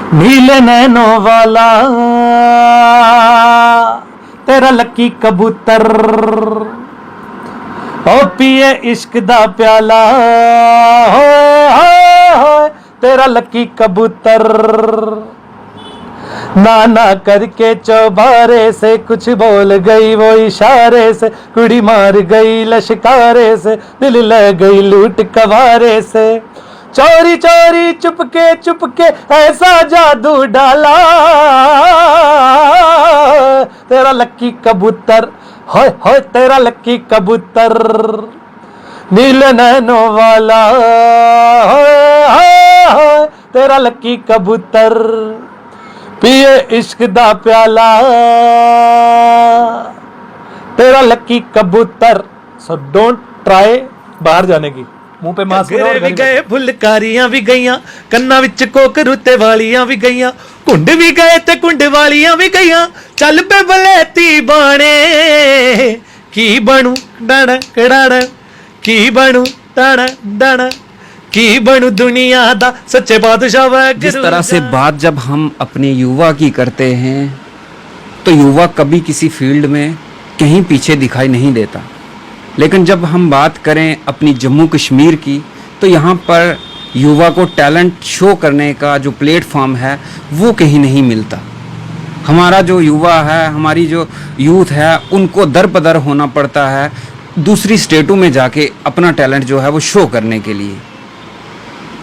नीले नैनों वाला तेरा लकी कबूतर, ओ पिए इश्क दा प्याला, होए तेरा लकी कबूतर। ना ना करके चौबारे से कुछ बोल गई वो इशारे से, कुड़ी मार गई लश्कारे से, दिल ले गई लूट कवारे से। चोरी चोरी चुपके ऐसा जादू डाला, तेरा लक्की कबूतर, होए होए तेरा लक्की कबूतर। नीले नैनों वाला, होए होए होए तेरा लक्की कबूतर, पिए इश्क दा प्याला, तेरा लक्की कबूतर। सो डोंट ट्राई बाहर जाने की। मुंह पे मास्क भी गए, फुलकारियां भी गईयां, कन्ना विच कोक रुते वालियां भी गईयां, कुंड भी गए ते कुंड वालियां भी गईयां। चल पे बलेती बाणे की बनू डण कड़ाड़, की बनू डण डण, की बनू दुनिया दा सच्चे बादशाह वैगुरु। जिस तरह से बात जब हम अपने युवा की करते हैं तो युवा कभी किसी फील्ड में कहीं पीछे दिखाई नहीं देता, लेकिन जब हम बात करें अपनी जम्मू कश्मीर की तो यहाँ पर युवा को टैलेंट शो करने का जो प्लेटफॉर्म है वो कहीं नहीं मिलता। हमारा जो युवा है, हमारी जो यूथ है, उनको दर बदर होना पड़ता है दूसरी स्टेटों में जाके अपना टैलेंट जो है वो शो करने के लिए।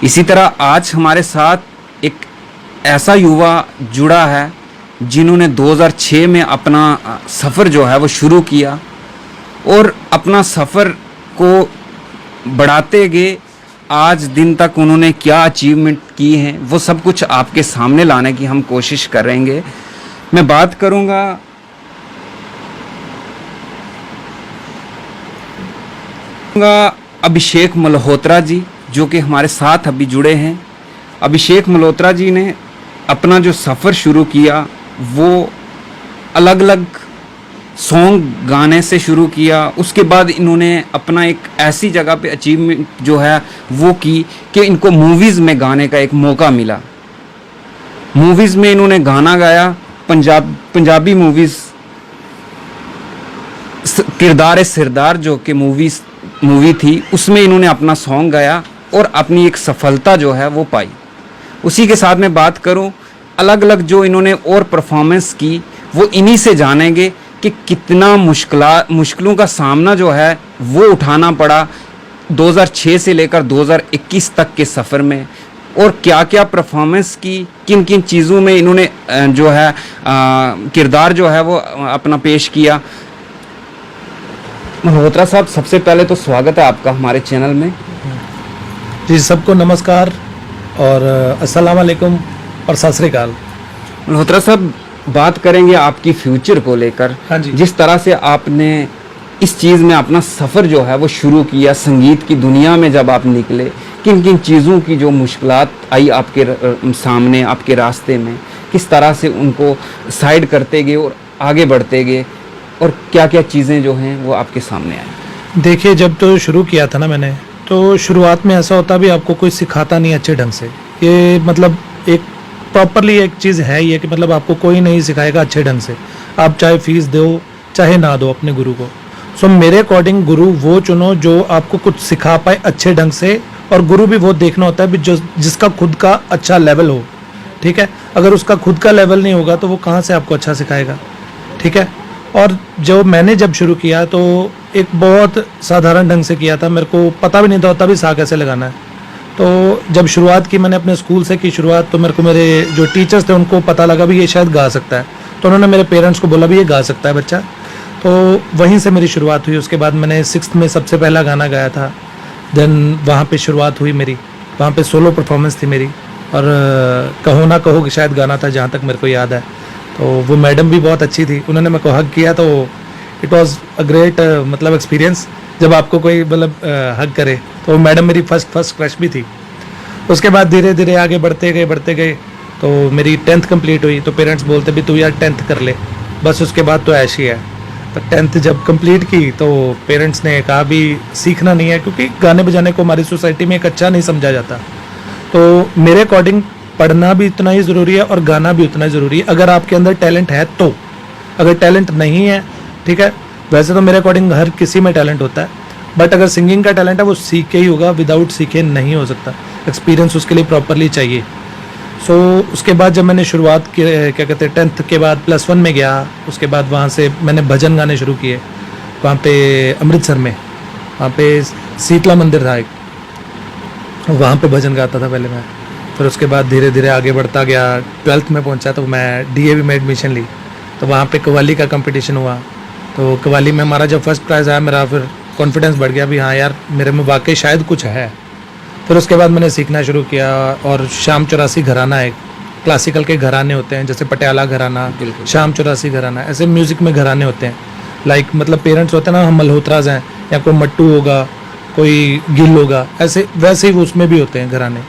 इसी तरह आज हमारे साथ एक ऐसा युवा जुड़ा है जिन्होंने 2006 में अपना सफ़र जो है वो शुरू किया और अपना सफ़र को बढ़ाते गए आज दिन तक उन्होंने क्या अचीवमेंट की हैं वो सब कुछ आपके सामने लाने की हम कोशिश करेंगे। मैं बात करूंगा अभिषेक मल्होत्रा जी, जो कि हमारे साथ अभी जुड़े हैं। अभिषेक मल्होत्रा जी ने अपना जो सफ़र शुरू किया वो अलग अलग सॉन्ग गाने से शुरू किया। उसके बाद इन्होंने अपना एक ऐसी जगह पे अचीवमेंट जो है वो की कि इनको मूवीज़ में गाने का एक मौका मिला। मूवीज़ में इन्होंने गाना गाया, पंजाबी मूवीज़ किरदार सिरदार जो कि मूवी थी उसमें इन्होंने अपना सॉन्ग गाया और अपनी एक सफलता जो है वो पाई। उसी के साथ मैं बात करूं अलग अलग जो इन्होंने और परफॉर्मेंस की वो इन्हीं से जानेंगे कि कितना मुश्किलों का सामना जो है वो उठाना पड़ा 2006 से लेकर 2021 तक के सफ़र में, और क्या क्या परफॉर्मेंस की, किन किन चीज़ों में इन्होंने जो है किरदार जो है वो अपना पेश किया। मल्होत्रा साहब, सबसे पहले तो स्वागत है आपका हमारे चैनल में। जी, सबको नमस्कार और अस्सलाम वालेकुम और सत श्री अकाल। मल्होत्रा साहब, बात करेंगे आपकी फ्यूचर को लेकर। हाँ जी। जिस तरह से आपने इस चीज़ में अपना सफ़र जो है वो शुरू किया, संगीत की दुनिया में जब आप निकले, किन किन चीज़ों की जो मुश्किलात आई आपके सामने, आपके रास्ते में, किस तरह से उनको साइड करते गए और आगे बढ़ते गए, और क्या क्या चीज़ें जो हैं वो आपके सामने आई? देखिए, जब तो शुरू किया था ना मैंने, तो शुरुआत में ऐसा होता भी आपको कोई सिखाता नहीं अच्छे ढंग से। ये मतलब एक प्रॉपरली एक चीज़ है ये कि मतलब आपको कोई नहीं सिखाएगा अच्छे ढंग से, आप चाहे फीस दो चाहे ना दो अपने गुरु को। सो मेरे अकॉर्डिंग गुरु वो चुनो जो आपको कुछ सिखा पाए अच्छे ढंग से, और गुरु भी वो देखना होता है भी जो जिसका खुद का अच्छा लेवल हो। ठीक है, अगर उसका खुद का लेवल नहीं होगा तो वो कहाँ से आपको अच्छा सिखाएगा। ठीक है, और जो मैंने जब शुरू किया तो एक बहुत साधारण ढंग से किया था, मेरे को पता भी नहीं था तभी सा कैसे लगाना है। तो जब शुरुआत की मैंने अपने स्कूल से की शुरुआत, तो मेरे को मेरे जो टीचर्स थे उनको पता लगा भी ये शायद गा सकता है, तो उन्होंने मेरे पेरेंट्स को बोला भी ये गा सकता है बच्चा। तो वहीं से मेरी शुरुआत हुई। उसके बाद मैंने 6th में सबसे पहला गाना गाया था, देन वहाँ पे शुरुआत हुई मेरी, वहाँ पे सोलो परफॉर्मेंस थी मेरी, और कहो ना कहो कि शायद गाना था जहाँ तक मेरे को याद है। तो वो मैडम भी बहुत अच्छी थी, उन्होंने मेरे को हग किया, तो इट वाज अ ग्रेट मतलब एक्सपीरियंस जब आपको कोई मतलब हग करे। तो मैडम मेरी फर्स्ट क्रश भी थी। उसके बाद धीरे धीरे आगे बढ़ते गए तो मेरी 10th कंप्लीट हुई। तो पेरेंट्स बोलते भी तू यार 10th कर ले, बस उसके बाद तो ऐश ही है। तो 10th जब कंप्लीट की तो पेरेंट्स ने कहा भी सीखना नहीं है, क्योंकि गाने बजाने को हमारी सोसाइटी में एक अच्छा नहीं समझा जाता। तो मेरे अकॉर्डिंग पढ़ना भी उतना ही ज़रूरी है और गाना भी उतना ही ज़रूरी है, अगर आपके अंदर टैलेंट है तो। अगर टैलेंट नहीं है, ठीक है, वैसे तो मेरे अकॉर्डिंग हर किसी में टैलेंट होता है, बट अगर सिंगिंग का टैलेंट है वो सीख के ही होगा, विदाउट सीखे नहीं हो सकता, एक्सपीरियंस उसके लिए प्रॉपरली चाहिए। सो उसके बाद जब मैंने शुरुआत की, क्या कहते हैं, 10th के बाद +1 में गया, उसके बाद वहाँ से मैंने भजन गाने शुरू किए वहाँ पे अमृतसर में, वहाँ पे शीतला मंदिर था एक, वहाँ पे भजन गाता था पहले मैं। फिर उसके बाद धीरे धीरे आगे बढ़ता गया, 12th में पहुँचा तो मैं DAV में एडमिशन ली, तो वहाँ पे कव्वाली का कंपटीशन हुआ, तो कव्वाली में हमारा जब फर्स्ट प्राइज़ आया, मेरा फिर कॉन्फिडेंस बढ़ गया भी हाँ यार मेरे में वाकई शायद कुछ है। फिर उसके बाद मैंने सीखना शुरू किया, और श्याम 84 घराना, एक क्लासिकल के घराने होते हैं जैसे पटियाला घराना, श्याम 84 घराना, ऐसे म्यूज़िक में घराने होते हैं। लाइक मतलब पेरेंट्स होते हैं ना, हम मल्होत्राज हैं, या कोई मट्टू होगा, कोई गिल होगा, ऐसे वैसे ही उसमें भी होते हैं घराने।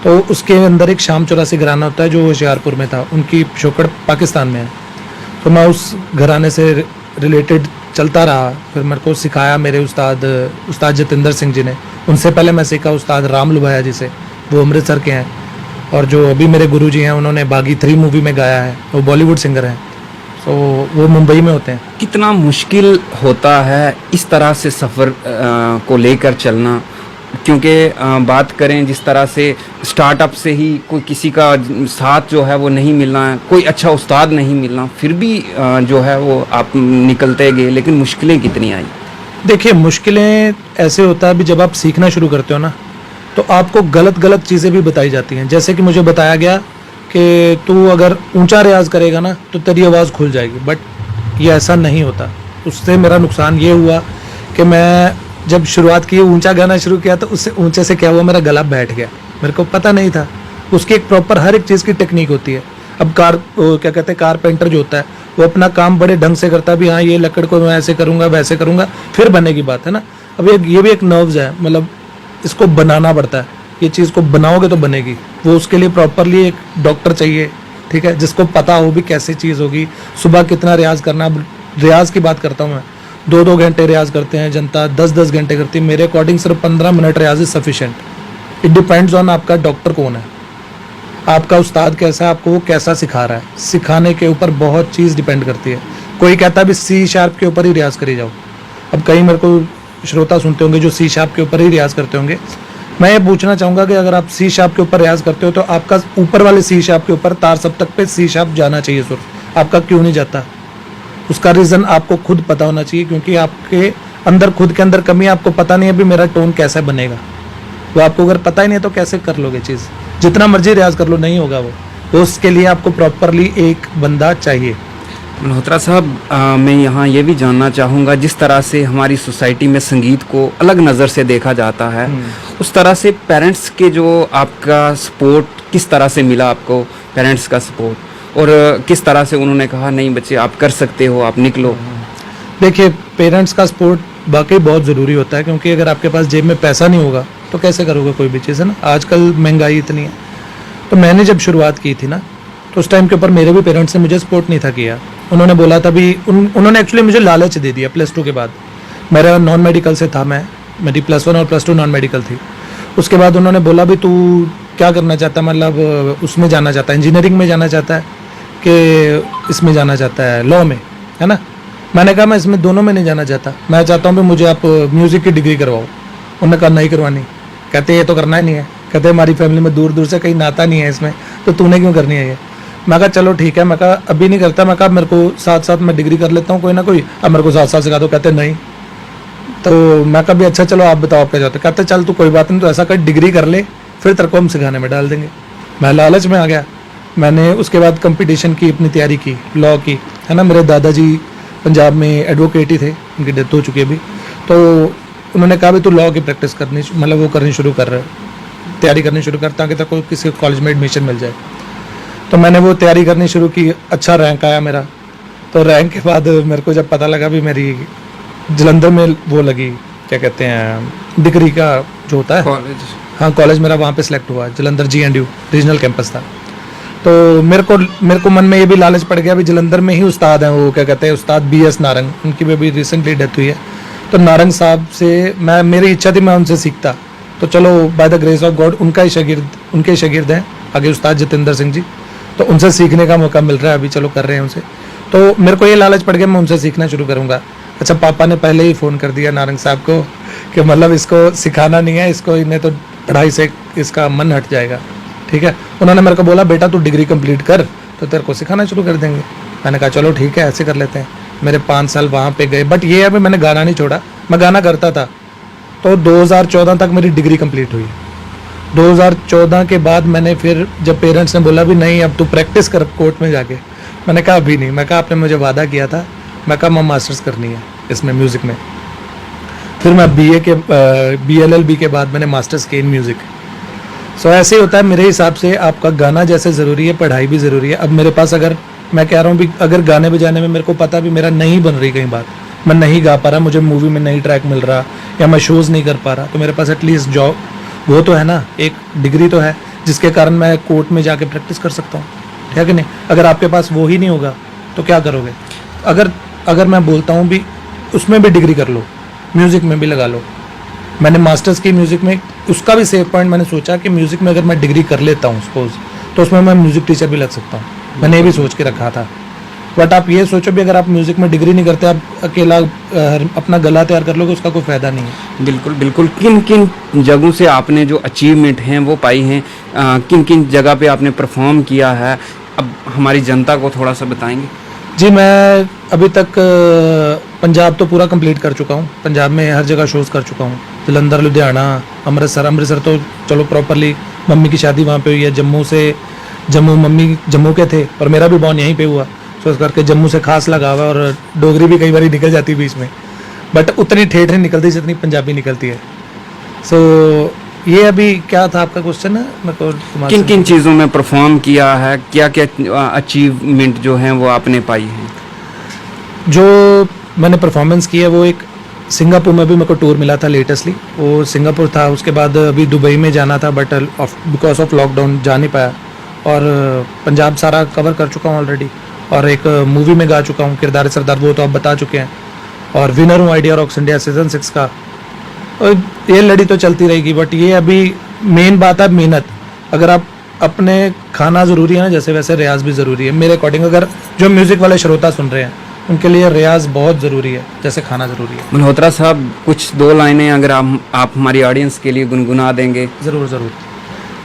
तो उसके अंदर एक श्याम 84 घराना होता है जो होशियारपुर में था, उनकी पिछोकड़ पाकिस्तान में है। तो मैं उस घराने से रिलेटेड चलता रहा। फिर मेरे को सिखाया मेरे उस्ताद जतिंदर सिंह जी ने, उनसे पहले मैं सीखा उस्ताद राम लुभाया जी से, वो अमृतसर के हैं, और जो अभी मेरे गुरुजी हैं उन्होंने बागी 3 मूवी में गाया है, वो बॉलीवुड सिंगर हैं, तो वो मुंबई में होते हैं। कितना मुश्किल होता है इस तरह से सफ़र को लेकर चलना, क्योंकि बात करें जिस तरह से स्टार्टअप से ही कोई किसी का साथ जो है वो नहीं मिलना है, कोई अच्छा उस्ताद नहीं मिलना, फिर भी जो है वो आप निकलते गए, लेकिन मुश्किलें कितनी आई? देखिए मुश्किलें ऐसे होता है, अभी जब आप सीखना शुरू करते हो ना, तो आपको गलत चीज़ें भी बताई जाती हैं। जैसे कि मुझे बताया गया कि तू अगर ऊंचा रियाज करेगा ना तो तेरी आवाज़ खुल जाएगी, बट ये ऐसा नहीं होता। उससे मेरा नुकसान ये हुआ कि मैं जब शुरुआत की, ऊंचा गाना शुरू किया, तो उससे ऊंचे से क्या हुआ, मेरा गला बैठ गया, मेरे को पता नहीं था। उसकी एक प्रॉपर हर एक चीज़ की टेक्निक होती है। अब क्या कहते हैं, कारपेंटर जो होता है वो अपना काम बड़े ढंग से करता है, भी हाँ ये लकड़ को मैं ऐसे करूँगा वैसे करूँगा फिर बनेगी बात, है ना। अब ये भी एक नर्व्स है, मतलब इसको बनाना पड़ता है, ये चीज़ को बनाओगे तो बनेगी। वो उसके लिए प्रॉपरली एक डॉक्टर चाहिए, ठीक है, जिसको पता हो भी कैसी चीज़ होगी, सुबह कितना रियाज करना। रियाज की बात करता हूँ मैं, 2-2 घंटे रियाज करते हैं जनता, 10-10 घंटे करती है। मेरे अकॉर्डिंग सिर्फ 15 मिनट रियाज is sufficient. It depends on आपका डॉक्टर कौन है, आपका उस्ताद कैसा है, आपको वो कैसा सिखा रहा है। सिखाने के ऊपर बहुत चीज़ डिपेंड करती है। कोई कहता है भी C# के ऊपर ही रियाज करी जाओ। अब कई मेरे को श्रोता सुनते होंगे जो C# के ऊपर ही रियाज करते होंगे। मैं ये पूछना चाहूँगा कि अगर आप C# के ऊपर रियाज करते हो तो आपका ऊपर वाले C# के ऊपर तार सप्तक पे C# जाना चाहिए सुर, आपका क्यों नहीं जाता? उसका रीज़न आपको खुद पता होना चाहिए, क्योंकि आपके अंदर खुद के अंदर कमी, आपको पता नहीं है भी मेरा टोन कैसा बनेगा। वो आपको अगर पता ही नहीं है तो कैसे कर लोगे चीज़? जितना मर्जी रियाज कर लो नहीं होगा वो। तो उसके लिए आपको प्रॉपरली एक बंदा चाहिए। मल्होत्रा साहब, मैं यहाँ ये भी जानना चाहूँगा, जिस तरह से हमारी सोसाइटी में संगीत को अलग नज़र से देखा जाता है, उस तरह से पेरेंट्स के जो आपका सपोर्ट किस तरह से मिला आपको, पेरेंट्स का सपोर्ट, और किस तरह से उन्होंने कहा नहीं बच्चे आप कर सकते हो, आप निकलो? देखिए पेरेंट्स का सपोर्ट वाकई बहुत ज़रूरी होता है, क्योंकि अगर आपके पास जेब में पैसा नहीं होगा तो कैसे करोगे कोई भी चीज़, है ना। आजकल महंगाई इतनी है। तो मैंने जब शुरुआत की थी ना, तो उस टाइम के ऊपर मेरे भी पेरेंट्स ने मुझे सपोर्ट नहीं था किया। उन्होंने बोला था भी उन्होंने एक्चुअली मुझे लालच दे दिया। +2 के बाद मेरा नॉन मेडिकल से था, मेरी +1 और +2 नॉन मेडिकल थी। उसके बाद उन्होंने बोला भी तू क्या करना चाहता है, मतलब उसमें जाना चाहता है, इंजीनियरिंग में जाना चाहता है कि इसमें जाना चाहता है, लॉ में, है ना। मैंने कहा मैं इसमें दोनों में नहीं जाना चाहता, मैं चाहता हूँ भी मुझे आप म्यूज़िक की डिग्री करवाओ। उन्होंने कहा नहीं करवानी। कहते ये तो करना ही नहीं है, कहते हमारी फैमिली में दूर दूर से कहीं नाता नहीं है इसमें, तो तूने क्यों करनी है ये। मैं कहा चलो ठीक है, मैं कहा अभी नहीं करता, मैं कहा मेरे को साथ साथ मैं डिग्री कर लेता हूँ कोई ना कोई, अब मेरे को साथ सिखा दो। कहते नहीं। तो मैं कहा भी अच्छा चलो आप बताओ आप क्या चाहते। कहते चल तू कोई बात नहीं, तो ऐसा कर डिग्री कर ले, फिर तेरे को हम सिखाने में डाल देंगे। मैं लालच में आ गया। मैंने उसके बाद कंपटीशन की अपनी तैयारी की, लॉ की, है ना। मेरे दादाजी पंजाब में एडवोकेट ही थे, उनकी डेथ हो चुकी है अभी। तो उन्होंने कहा भी तू लॉ की प्रैक्टिस करनी, मतलब वो करनी शुरू कर रहे, तैयारी करनी शुरू कर, ताकि तेरे को किसी कॉलेज में एडमिशन मिल जाए। तो मैंने वो तैयारी करनी शुरू की, अच्छा रैंक आया मेरा। तो रैंक के बाद मेरे को जब पता लगा भी मेरी जलंधर में वो लगी, क्या कहते हैं, डिग्री का जो होता है कॉलेज, हाँ कॉलेज मेरा वहाँ पे सिलेक्ट हुआ, जलंधर GNDU रीजनल कैंपस था। तो मेरे को मन में ये भी लालच पड़ गया भी जलंधर में ही उस्ताद हैं वो, क्या कहते हैं, उस्ताद BS नारंग, उनकी भी अभी रिसेंटली डेथ हुई है। तो नारंग साहब से मेरी इच्छा थी मैं उनसे सीखता। तो चलो by the grace of God उनके शागिर्द हैं, आगे उस्ताद जितेंद्र सिंह जी, तो उनसे सीखने का मौका मिल रहा है अभी, चलो कर रहे हैं उनसे। तो मेरे को ये लालच पड़ गया मैं उनसे सीखना शुरू करूँगा। अच्छा, पापा ने पहले ही फ़ोन कर दिया नारंग साहब को कि मतलब इसको सिखाना नहीं है, इसको इन्हें तो पढ़ाई से इसका मन हट जाएगा, ठीक है। उन्होंने मेरे को बोला बेटा तू डिग्री कंप्लीट कर तो तेरे को सिखाना शुरू कर देंगे। मैंने कहा चलो ठीक है, ऐसे कर लेते हैं। मेरे 5 साल वहाँ पे गए, बट ये अभी मैंने गाना नहीं छोड़ा, मैं गाना करता था। तो 2014 तक मेरी डिग्री कंप्लीट हुई। 2014 के बाद मैंने फिर जब पेरेंट्स ने बोला भी नहीं अब तू प्रैक्टिस कर कोर्ट में जाके, मैंने कहा अभी नहीं। मैं कहा आपने मुझे वादा किया था, मैं कहा मैं मास्टर्स करनी है इसमें म्यूज़िक में। फिर मैं BLLB के बाद मैंने मास्टर्स किया इन म्यूज़िक। सो ऐसे ही होता है मेरे हिसाब से, आपका गाना जैसे ज़रूरी है पढ़ाई भी ज़रूरी है। अब मेरे पास अगर मैं कह रहा हूँ भी अगर गाने बजाने में मेरे को पता भी मेरा नहीं बन रही कहीं बात, मैं नहीं गा पा रहा, मुझे मूवी में नहीं ट्रैक मिल रहा या मैं शोज़ नहीं कर पा रहा, तो मेरे पास एटलीस्ट जॉब वो तो है ना, एक डिग्री तो है जिसके कारण मैं कोर्ट में जाके प्रैक्टिस कर सकता हूँ, ठीक है कि नहीं। अगर आपके पास वो ही नहीं होगा तो क्या करोगे। अगर मैं बोलता हूँ भी उसमें भी डिग्री कर लो, म्यूज़िक में भी लगा लो। मैंने मास्टर्स की म्यूज़िक में, उसका भी सेफ पॉइंट मैंने सोचा कि म्यूज़िक में अगर मैं डिग्री कर लेता हूँ सपोज, तो उसमें मैं म्यूज़िक टीचर भी लग सकता हूँ। मैंने ये भी सोच के रखा था। बट आप ये सोचो भी अगर आप म्यूज़िक में डिग्री नहीं करते, आप अकेला अपना गला तैयार कर लोगे, उसका कोई फ़ायदा नहीं है। बिल्कुल बिल्कुल। किन किन जगहों से आपने जो अचीवमेंट हैं वो पाई हैं, किन किन जगह पे आपने परफॉर्म किया है, अब हमारी जनता को थोड़ा सा बताएंगे। जी, मैं अभी तक पंजाब तो पूरा कंप्लीट कर चुका हूँ। पंजाब में हर जगह शोज़ कर चुका हूँ, जलंधर, लुधियाना, अमृतसर तो चलो प्रॉपरली मम्मी की शादी वहाँ पे हुई है। मम्मी जम्मू के थे और मेरा भी बॉर्न यहीं पे हुआ, तो इस करके जम्मू से खास लगा हुआ, और डोगरी भी कई बार निकल जाती है बीच में, बट उतनी ठेठ नहीं निकलती जितनी पंजाबी निकलती है। सो ये अभी क्या था आपका क्वेश्चन है, मेरे को किन किन चीज़ों में परफॉर्म किया है, क्या क्या अचीवमेंट जो हैं वो आपने पाई हैं। जो मैंने परफॉर्मेंस की है वो एक सिंगापुर में भी मेरे को टूर मिला था लेटेस्टली, वो सिंगापुर था। उसके बाद अभी दुबई में जाना था, बट बिकॉज ऑफ लॉकडाउन जा नहीं पाया। और पंजाब सारा कवर कर चुका हूँ ऑलरेडी, और एक मूवी में गा चुका हूँ किरदार सरदार, वो तो आप बता चुके हैं। और विनर हूँ आइडिया रॉक्स इंडिया सीजन 6 का। और ये लड़ी तो चलती रहेगी, बट ये अभी मेन बात है मेहनत। अगर आप अपने खाना ज़रूरी है ना, जैसे वैसे रियाज भी ज़रूरी है मेरे अकॉर्डिंग। अगर जो म्यूज़िक वाले श्रोता सुन रहे हैं उनके लिए रियाज बहुत ज़रूरी है, जैसे खाना ज़रूरी है। मल्होत्रा साहब, कुछ 2 लाइनें अगर आप हमारी ऑडियंस के लिए गुनगुना देंगे। ज़रूर।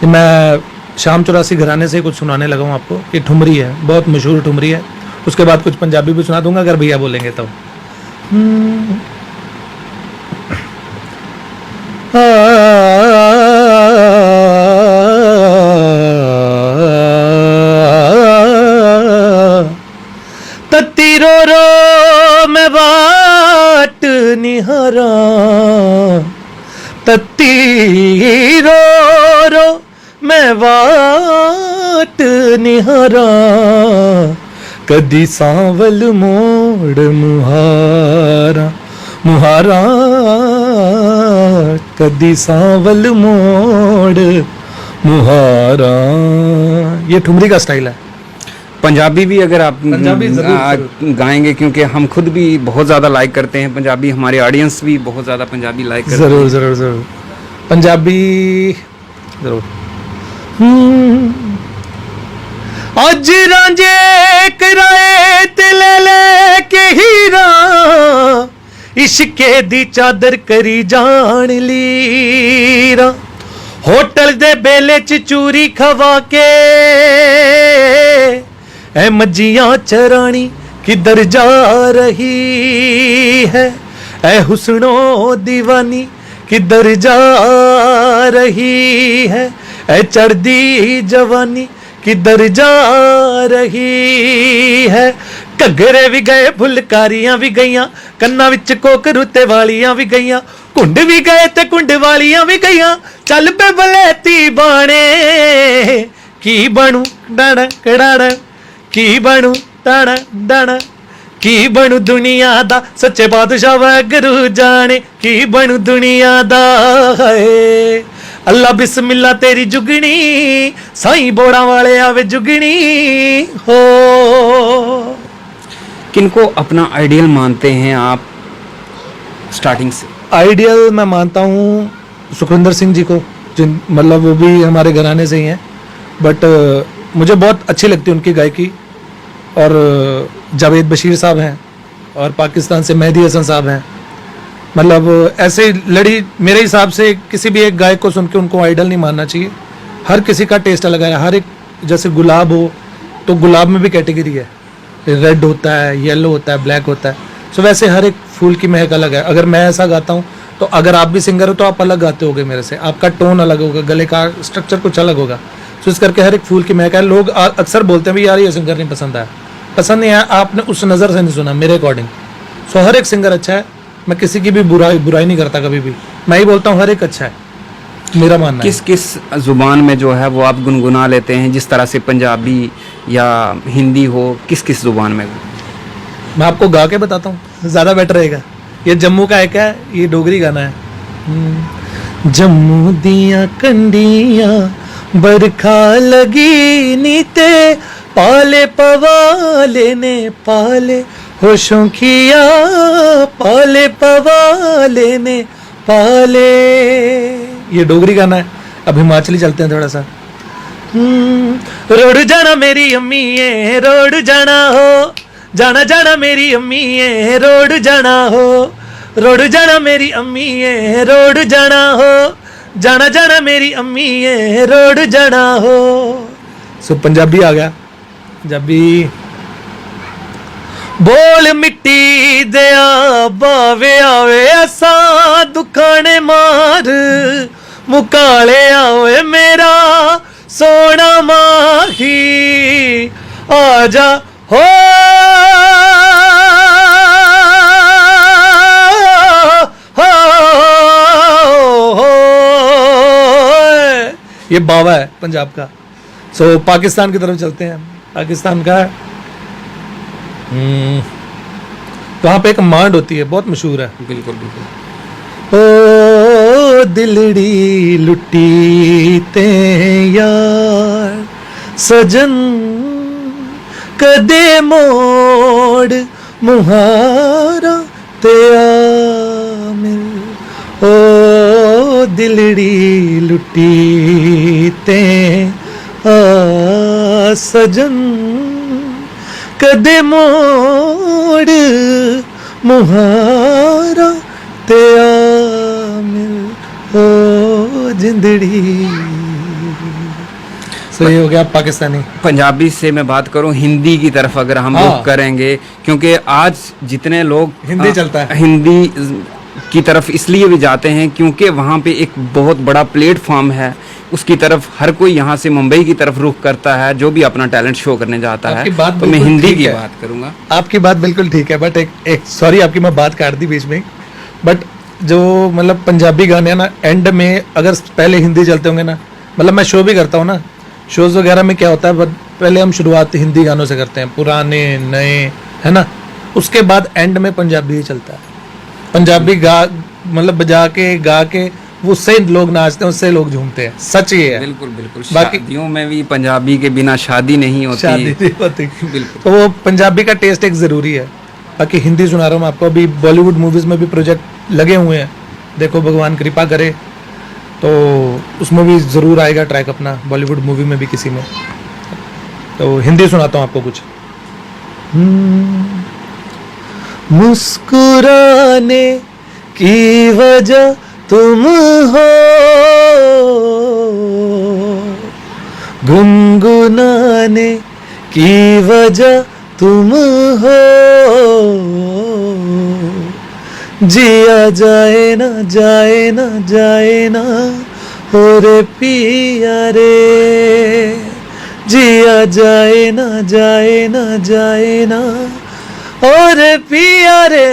मैं शाम 84 घराने से कुछ सुनाने लगा हूँ आपको। ये ठुमरी है, बहुत मशहूर ठुमरी है। उसके बाद कुछ पंजाबी भी सुना दूंगा अगर भैया बोलेंगे तो। तत्ती रो रो मैं बाट निहारा, तत्ती रो रो मैं वाट निहारा, कदी सांवल मोड़ मुहारा मुहारा, कदी सांवल मोड़ मुहारा। ये ठुमरी का स्टाइल है। पंजाबी भी अगर आप पंजाबी जरूर गाएंगे, क्योंकि हम खुद भी बहुत ज़्यादा लाइक करते हैं पंजाबी, हमारे ऑडियंस भी बहुत ज़्यादा पंजाबी लाइक करते हैं। ज़रूर पंजाबी ज़रूर। अज रांझे कराए ते ले के हीरा, इश्के दी चादर करी जान लीरा, होटल दे बेले च चूरी खवा के ऐ मज्जियां चरानी किधर जा रही है, ऐ हुस्नो दीवानी किधर जा रही है, ऐ चढ़दी जवानी किधर जा रही है। घग्गरे भी गए फुलकारियां भी गईयां, कन्ना विच कोक रुते वालियां भी गईयां, कुंड भी गए ते कुंड वालियां भी गईयां, चल पे बलेती बाणे की बनू डण कड़ाड़, की बनू डण डण, की बनू दुनिया दा सच्चे बादशाह वागरू जाने, की बनू दुनिया दा है। अल्लाह बिस्मिल्ला तेरी जुगनी, साईं बोड़ा वाले आवे जुगनी हो। किनको अपना आइडियल मानते हैं आप स्टार्टिंग से? आइडियल मैं मानता हूँ सुखविंदर सिंह जी को, जिन मतलब वो भी हमारे घराने से ही हैं, बट मुझे बहुत अच्छी लगती है उनकी गायकी। और जावेद बशीर साहब हैं और पाकिस्तान से मेहदी हसन साहब हैं। मतलब ऐसे लड़ी मेरे हिसाब से किसी भी एक गायक को सुन के उनको आइडल नहीं मानना चाहिए। हर किसी का टेस्ट अलग है। हर एक, जैसे गुलाब हो तो गुलाब में भी कैटेगरी है, रेड होता है, येलो होता है, ब्लैक होता है। सो वैसे हर एक फूल की महक अलग है। अगर मैं ऐसा गाता हूँ तो अगर आप भी सिंगर हो तो आप अलग गाते होगे मेरे से, आपका टोन अलग होगा, गले का स्ट्रक्चर कुछ अलग होगा। सो इस करके हर एक फूल की महक है। लोग अक्सर बोलते हैं भी यार ये सिंगर नहीं पसंद आया, पसंद नहीं आया, आपने उस नज़र से नहीं सुना मेरे अकॉर्डिंग। सो हर एक सिंगर अच्छा है, मैं किसी की भी बुराई नहीं करता कभी भी। मैं ही बोलता हूँ हर एक अच्छा है, मेरा मानना है। किस किस जुबान में जो है वो आप गुनगुना लेते हैं, जिस तरह से पंजाबी या हिंदी हो, किस किस जुबान में? मैं आपको गा के बताता हूँ, ज़्यादा बेटर रहेगा। ये जम्मू का एक है, ये डोगरी गाना है। जम्मू दियां कंडियां बरखा लगी नीते, पाले पवाले ने पाले हो शौखिया, पाले पवाले ने पाले। ये डोगरी गाना है। अब हिमाचली चलते हैं थोड़ा सा। रोड जाना मेरी अम्मी है, रोड जाना हो, जाना जाना मेरी अम्मी है, रोड जाना हो, रोड जाना मेरी अम्मी है, रोड जाना हो, जाना जाना मेरी अम्मी है, रोड जाना हो। सो पंजाबी आ गया। पंजाबी बोल मिट्टी दया बावे आवे असा दुखाने मार, मुकाले आवे मेरा सोना माही, आजा हो ये बावा है पंजाब का। सो पाकिस्तान की तरफ चलते हैं। पाकिस्तान का वहाँ पे एक मांड होती है, बहुत मशहूर है। बिल्कुल बिल्कुल। ओ दिलड़ी लुटी ते यार सजन, कदे मोड़ मुहारा ते आ मिल, ओ दिलड़ी लुटी ते आ सजन, कदे मोड़ मुहारा ते आ मिल, ओ जिंदड़ी। सो ये हो गया पाकिस्तानी। पंजाबी से मैं बात करूं, हिंदी की तरफ अगर हम हाँ। रुख करेंगे, क्योंकि आज जितने लोग हिंदी चलता है। हिंदी की तरफ इसलिए भी जाते हैं क्योंकि वहाँ पे एक बहुत बड़ा प्लेटफॉर्म है, उसकी तरफ हर कोई यहाँ से मुंबई की तरफ रुख करता है, जो भी अपना टैलेंट शो करने जाता है। आपकी बात तो मैं बिल्कुल हिंदी ठीक की है। बात करूँगा। आपकी बात बिल्कुल ठीक है, बट एक सॉरी आपकी मैं बात काट दी बीच में। बट जो मतलब पंजाबी गाने हैं ना, एंड में अगर पहले हिंदी चलते होंगे ना, मतलब मैं शो भी करता हूँ ना, शोज़ वगैरह में क्या होता है, पहले हम शुरुआत हिंदी गानों से करते हैं, पुराने नए, है ना, उसके बाद एंड में पंजाबी ही चलता है। पंजाबी गा मतलब बजा के गा के उससे लोग नाचते हैं, उससे लोग झूमते हैं। सच ये है। बिल्कुल बिल्कुल। बाकी- शादियों में भी पंजाबी के बिना शादी नहीं होती। शादी नहीं होती। बिल्कुल। तो वो पंजाबी का टेस्ट एक ज़रूरी है। बाकी हिंदी सुना रहा हूँ मैं आपको। अभी बॉलीवुड मूवीज़ में भी प्रोजेक्ट लगे हुए हैं, देखो भगवान कृपा करे तो उसमें भी ज़रूर आएगा ट्रैक अपना, बॉलीवुड मूवी में भी किसी में। तो हिंदी सुनाता हूँ आपको कुछ। मुस्कुराने की वजह तुम हो, गुनगुनाने की वजह तुम हो, जिया जाए ना जाए ना जाए ना हो रे पिया रे, जिया जाए ना जाए ना जाए ना और पिया रे,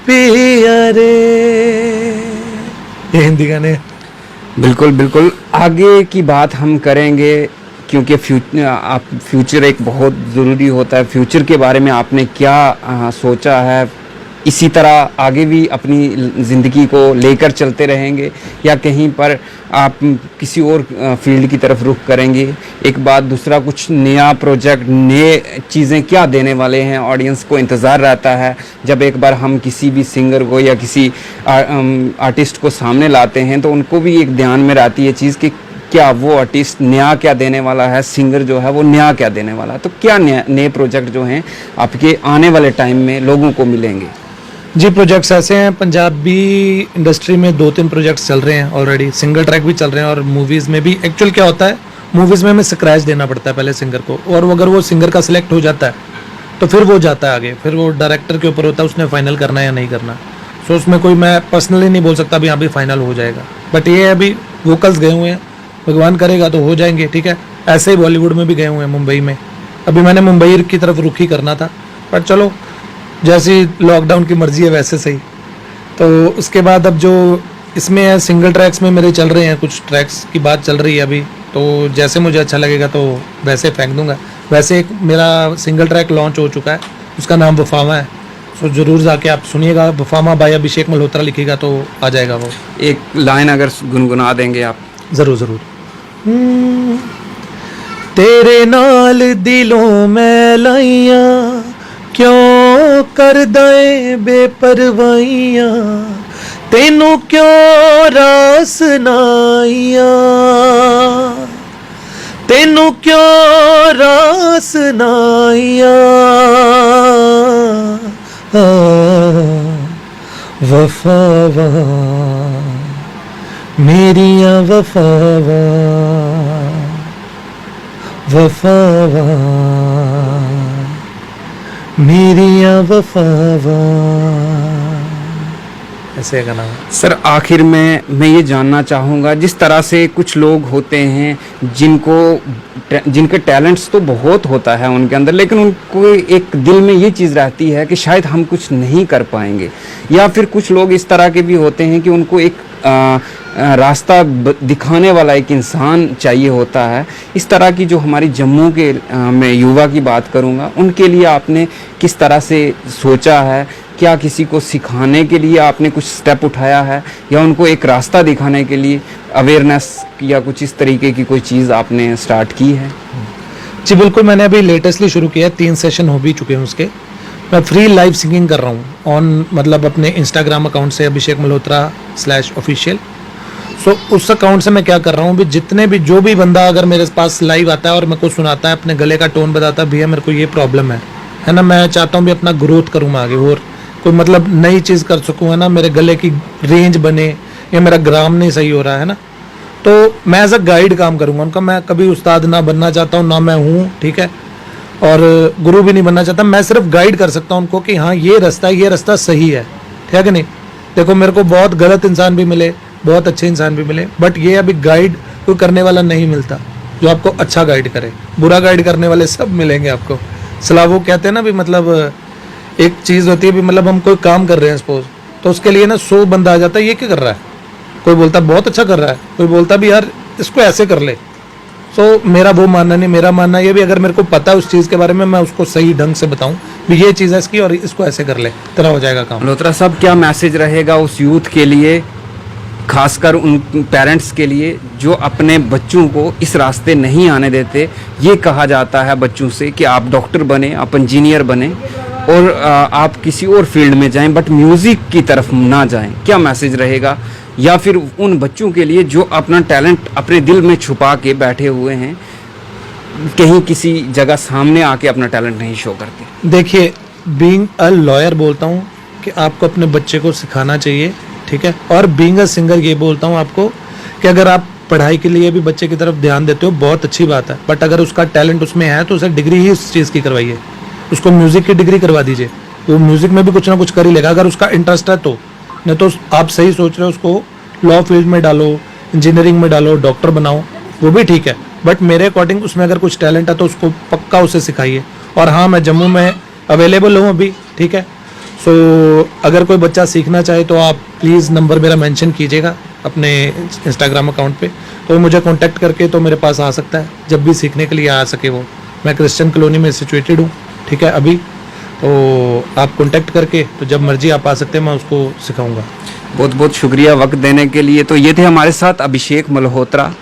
पिया रे। ये हिंदी गाने। बिल्कुल बिल्कुल। आगे की बात हम करेंगे क्योंकि फ्यूचर एक बहुत ज़रूरी होता है। फ्यूचर के बारे में आपने क्या सोचा है? इसी तरह आगे भी अपनी ज़िंदगी को लेकर चलते रहेंगे, या कहीं पर आप किसी और फील्ड की तरफ रुख करेंगे? एक बात, दूसरा कुछ नया प्रोजेक्ट, नए चीज़ें क्या देने वाले हैं? ऑडियंस को इंतज़ार रहता है जब एक बार हम किसी भी सिंगर को या किसी आर्टिस्ट को सामने लाते हैं, तो उनको भी एक ध्यान में रहती है चीज़ कि क्या वो आर्टिस्ट नया क्या देने वाला है, सिंगर जो है वो नया क्या देने वाला है। तो क्या नए प्रोजेक्ट जो हैं आपके आने वाले टाइम में लोगों को मिलेंगे? जी, प्रोजेक्ट्स ऐसे हैं, पंजाबी इंडस्ट्री में 2-3 प्रोजेक्ट्स चल रहे हैं ऑलरेडी, सिंगल ट्रैक भी चल रहे हैं, और मूवीज़ में भी। एक्चुअल क्या होता है, मूवीज़ में हमें स्क्रैच देना पड़ता है पहले सिंगर को, और अगर वो सिंगर का सिलेक्ट हो जाता है तो फिर वो जाता है आगे, फिर वो डायरेक्टर के ऊपर होता है उसने फाइनल करना है या नहीं करना। सो उसमें कोई मैं पर्सनली नहीं बोल सकता अभी यहाँ भी फाइनल हो जाएगा, बट ये है अभी वोकल्स गए हुए हैं, भगवान करेगा तो हो जाएंगे, ठीक है। ऐसे ही बॉलीवुड में भी गए हुए हैं, मुंबई में। अभी मैंने मुंबई की तरफ रुख ही करना था, पर चलो जैसी लॉकडाउन की मर्जी है वैसे सही। तो उसके बाद अब जो इसमें है, सिंगल ट्रैक्स में मेरे चल रहे हैं, कुछ ट्रैक्स की बात चल रही है अभी, तो जैसे मुझे अच्छा लगेगा तो वैसे फेंक दूंगा। वैसे एक मेरा सिंगल ट्रैक लॉन्च हो चुका है, उसका नाम वफामा है, तो ज़रूर जाके आप सुनिएगा। वफामा बाय अभिषेक मल्होत्रा लिखिएगा तो आ जाएगा वो। एक लाइन अगर गुनगुना देंगे आप? ज़रूर ज़रूर। तेरे नाल दिलों में लाइयां, क्यों कर दए बेपरवाइयां, तेनू क्यों रास नाइयां, तेनू क्यों रास नाइयां, वफावा मेरिया वफावा, वफावा मेरिया वफावा, ऐसे का नाम है। सर, आखिर में मैं ये जानना चाहूँगा, जिस तरह से कुछ लोग होते हैं जिनके टैलेंट्स तो बहुत होता है उनके अंदर, लेकिन उनको एक दिल में ये चीज़ रहती है कि शायद हम कुछ नहीं कर पाएंगे, या फिर कुछ लोग इस तरह के भी होते हैं कि उनको एक रास्ता दिखाने वाला एक इंसान चाहिए होता है। इस तरह की जो हमारी जम्मू के मैं युवा की बात करूँगा, उनके लिए आपने किस तरह से सोचा है? क्या किसी को सिखाने के लिए आपने कुछ स्टेप उठाया है, या उनको एक रास्ता दिखाने के लिए अवेयरनेस या कुछ इस तरीके की कोई चीज़ आपने स्टार्ट की है? जी बिल्कुल, मैंने अभी लेटेस्टली शुरू किया है, 3 सेशन हो भी चुके हैं उसके। मैं फ्री लाइव सिंगिंग कर रहा हूँ ऑन, मतलब अपने इंस्टाग्राम अकाउंट से अभिषेक मल्होत्रा /official। सो उस अकाउंट से मैं क्या कर रहा हूँ, भी जितने भी जो भी बंदा अगर मेरे पास लाइव आता है और मेरे को सुनाता है, अपने गले का टोन बताता है, भैया मेरे को ये प्रॉब्लम है ना, मैं चाहता हूँ भी अपना ग्रोथ करूँ आगे, और कोई मतलब नई चीज़ कर सकूँ, है ना, मेरे गले की रेंज बने, या मेरा ग्राम नहीं सही हो रहा है ना, तो मैं एज अ गाइड काम करूँगा उनका। मैं कभी उस्ताद ना बनना चाहता हूँ, ना मैं हूँ, ठीक है, और गुरु भी नहीं बनना चाहता। मैं सिर्फ गाइड कर सकता हूँ उनको कि हाँ ये रास्ता सही है, ठीक है कि नहीं। देखो मेरे को बहुत गलत इंसान भी मिले, बहुत अच्छे इंसान भी मिले, बट ये अभी गाइड कोई करने वाला नहीं मिलता जो आपको अच्छा गाइड करे। बुरा गाइड करने वाले सब मिलेंगे आपको। सलाह वो कहते हैं ना भी, मतलब एक चीज़ होती है भी, मतलब हम कोई काम कर रहे हैं सपोज, तो उसके लिए ना 100 बंदा आ जाता है, ये क्या कर रहा है, कोई बोलता बहुत अच्छा कर रहा है, कोई बोलता भी यार इसको ऐसे कर ले। सो मेरा वो मानना नहीं, मेरा मानना ये भी अगर मेरे को पता है उस चीज़ के बारे में, मैं उसको सही ढंग से बताऊं भी ये चीज़ है इसकी और इसको ऐसे कर ले, तेरा हो जाएगा काम। मल्होत्रा साहब, क्या मैसेज रहेगा उस यूथ के लिए, खासकर उन पेरेंट्स के लिए जो अपने बच्चों को इस रास्ते नहीं आने देते? ये कहा जाता है बच्चों से कि आप डॉक्टर बने, आप इंजीनियर बने, और आप किसी और फील्ड में जाएं, बट म्यूज़िक की तरफ ना जाएं। क्या मैसेज रहेगा? या फिर उन बच्चों के लिए जो अपना टैलेंट अपने दिल में छुपा के बैठे हुए हैं, कहीं किसी जगह सामने आके अपना टैलेंट नहीं शो करते? देखिए, बीइंग अ लॉयर बोलता हूँ कि आपको अपने बच्चे को सिखाना चाहिए, ठीक है, और बीइंग अ सिंगर ये बोलता हूँ आपको कि अगर आप पढ़ाई के लिए भी बच्चे की तरफ ध्यान देते हो, बहुत अच्छी बात है, बट अगर उसका टैलेंट उसमें है तो उसे डिग्री ही उस चीज़ की करवाइए, उसको म्यूज़िक की डिग्री करवा दीजिए, वो म्यूज़िक में भी कुछ ना कुछ कर ही लेगा अगर उसका इंटरेस्ट है तो। नहीं तो आप सही सोच रहे हो, उसको लॉ फील्ड में डालो, इंजीनियरिंग में डालो, डॉक्टर बनाओ, वो भी ठीक है, बट मेरे अकॉर्डिंग उसमें अगर कुछ टैलेंट है तो उसको पक्का उसे सिखाइए। और हाँ, मैं जम्मू में अवेलेबल हूँ अभी, ठीक है। सो अगर कोई बच्चा सीखना चाहे तो आप प्लीज़ नंबर मेरा मेंशन कीजिएगा अपने इंस्टाग्राम अकाउंट पे, तो मुझे कांटेक्ट करके तो मेरे पास आ सकता है जब भी सीखने के लिए आ सके वो। मैं क्रिश्चियन कॉलोनी में सिचुएटेड हूँ, ठीक है अभी, तो आप कांटेक्ट करके तो जब मर्जी आप आ सकते हैं, मैं उसको सिखाऊंगा। बहुत बहुत शुक्रिया वक्त देने के लिए। तो ये थे हमारे साथ अभिषेक मल्होत्रा,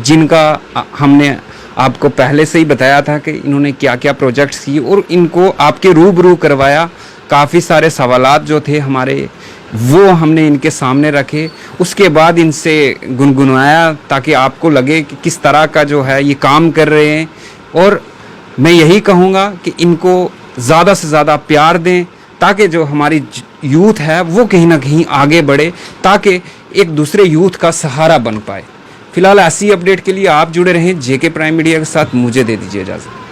जिनका हमने आपको पहले से ही बताया था कि इन्होंने क्या क्या प्रोजेक्ट्स किए और इनको आपके रूबरू करवाया। काफ़ी सारे सवालात जो थे हमारे वो हमने इनके सामने रखे, उसके बाद इनसे गुनगुनाया ताकि आपको लगे कि किस तरह का जो है ये काम कर रहे हैं। और मैं यही कहूँगा कि इनको ज़्यादा से ज़्यादा प्यार दें ताकि जो हमारी यूथ है वो कहीं ना कहीं आगे बढ़े, ताकि एक दूसरे यूथ का सहारा बन पाए। फिलहाल ऐसी अपडेट के लिए आप जुड़े रहें जेके प्राइम मीडिया के साथ। मुझे दे दीजिए इजाज़त।